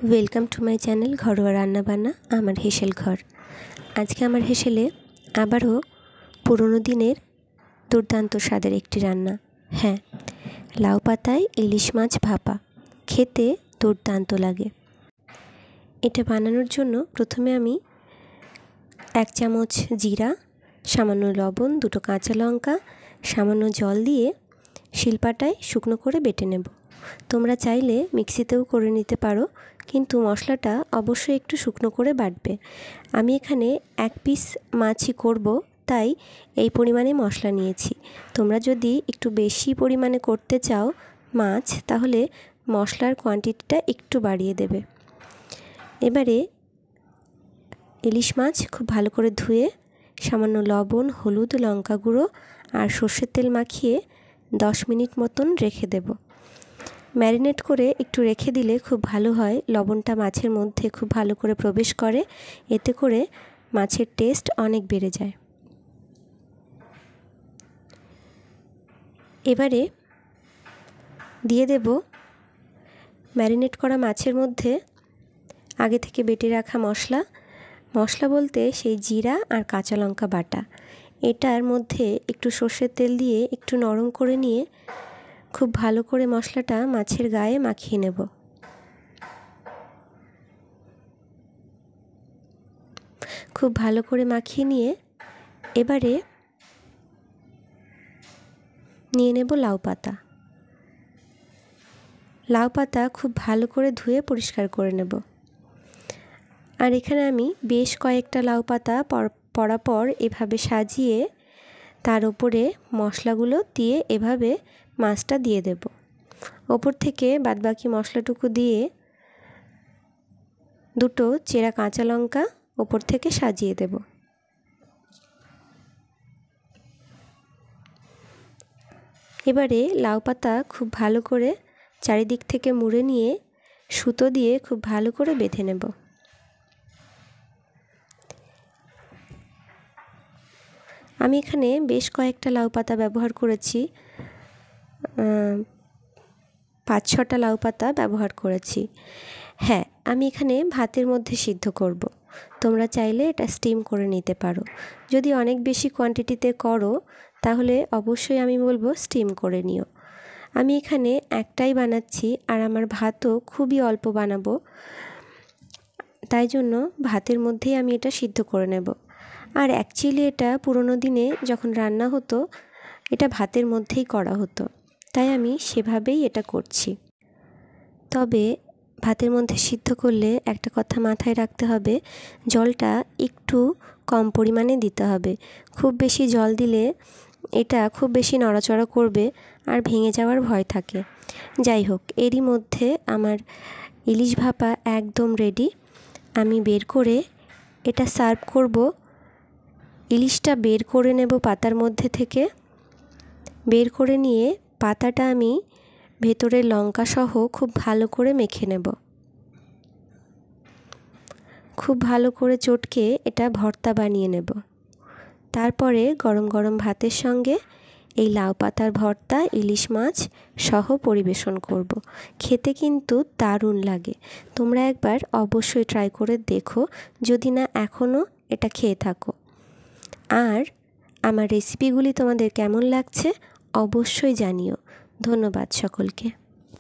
Welcome to my channel ঘরোয়া রান্নাবান্না আমার হেসেল ঘর। আজকে আমার হেসেলে আবারও পুরনো দিনের দুর্দান্ত স্বাদের একটি রান্না। হ্যাঁ, লাউ পাতায় ইলিশ মাছ ভাপা খেতে দুর্দান্ত লাগে। এটা বানানোর জন্য প্রথমে আমি 1 চামচ জিরা, সামান্য লবণ, 2টো কাঁচা লঙ্কা, সামান্য জল দিয়ে শিলপাটায় শুকনো করে বেটে নেব। তোমরা চাইলে মিক্সিতেও করে নিতে পারো, কিন্তু মশলাটা অবশ্যই একটু শুকনো করে বাটবে। আমি এখানে 1 পিস মাছই করব, তাই এই পরিমাণে মশলা নিয়েছি। তোমরা যদি একটু বেশি পরিমাণে করতে চাও মাছ, তাহলে মশলার কোয়ান্টিটিটা একটু বাড়িয়ে দেবে। এবারে ইলিশ মাছ খুব ভালো করে ধুয়ে সামান্য লবণ, হলুদ, লঙ্কা গুঁড়ো আর সর্ষের তেল মাখিয়ে 10 মিনিট মতন রেখে দেব। ম্যারিনেট করে একটু রেখে দিলে খুব ভালো হয়, লবণটা মাছের মধ্যে খুব ভালো করে প্রবেশ করে, এতে করে মাছের টেস্ট অনেক বেড়ে যায়। এবারে দিয়ে দেব ম্যারিনেট করা মাছের মধ্যে আগে থেকে বেটে রাখা মশলা বলতে সেই জিরা আর কাঁচা লঙ্কা বাটা। এটার মধ্যে একটু সর্ষের তেল দিয়ে একটু নরম করে নিয়ে খুব ভালো করে মশলাটা মাছের গায়ে মাখিয়ে নেব। খুব ভালো করে মাখিয়ে নিয়ে এবারে নিয়ে নেব লাউ পাতা। লাউ পাতা খুব ভালো করে ধুয়ে পরিষ্কার করে নেব। আর এখানে আমি বেশ কয়েকটা লাউ পাতা পরাপর এভাবে সাজিয়ে তার উপরে মশলাগুলো দিয়ে এভাবে মাছটা দিয়ে দেব। ওপর থেকে বাদবাকি মশলাটুকু দিয়ে 2টো চেরা কাঁচা লঙ্কা ওপর থেকে সাজিয়ে দেব। এবারে লাউ পাতা খুব ভালো করে চারিদিক থেকে মুড়ে নিয়ে সুতো দিয়ে খুব ভালো করে বেঁধে নেব। আমি এখানে বেশ কয়েকটা লাউ পাতা ব্যবহার করেছি, 5-6টা লাউ পাতা ব্যবহার করেছি। হ্যাঁ, আমি এখানে ভাতের মধ্যে সিদ্ধ করব। তোমরা চাইলে এটা স্টিম করে নিতে পারো। যদি অনেক বেশি কোয়ান্টিটিতে করো তাহলে অবশ্যই আমি বলবো স্টিম করে নিও। আমি এখানে একটাই বানাচ্ছি আর আমার ভাতও খুবই অল্প বানাবো, তাই জন্য ভাতের মধ্যেই আমি এটা সিদ্ধ করে নেব। আর অ্যাকচুয়ালি এটা পুরনো দিনে যখন রান্না হতো এটা ভাতের মধ্যেই করা হতো, তাই আমি সেভাবেই এটা করছি। তবে ভাতের মধ্যে সিদ্ধ করলে একটা কথা মাথায় রাখতে হবে, জলটা একটু কম পরিমাণে দিতে হবে। খুব বেশি জল দিলে এটা খুব বেশি নড়াচড়া করবে আর ভেঙে যাওয়ার ভয় থাকে। যাই হোক, এরই মধ্যে আমার ইলিশ ভাপা একদম রেডি। আমি বের করে এটা সার্ভ করব। ইলিশটা বের করে নেব পাতার মধ্যে থেকে। বের করে নিয়ে পাতাটা আমি ভেতরে লঙ্কা সহ খুব ভালো করে মেখে নেব। খুব ভালো করে চটকে এটা ভর্তা বানিয়ে নেব। তারপরে গরম গরম ভাতের সঙ্গে এই লাউ পাতার ভর্তা ইলিশ মাছ সহ পরিবেশন করব। খেতে কিন্তু দারুণ লাগে। তোমরা একবার অবশ্যই ট্রাই করে দেখো, যদি না এখনও এটা খেয়ে থাকো। আর আমার রেসিপিগুলি তোমাদের কেমন লাগছে অবশ্যই জানিও। ধন্যবাদ সকলকে।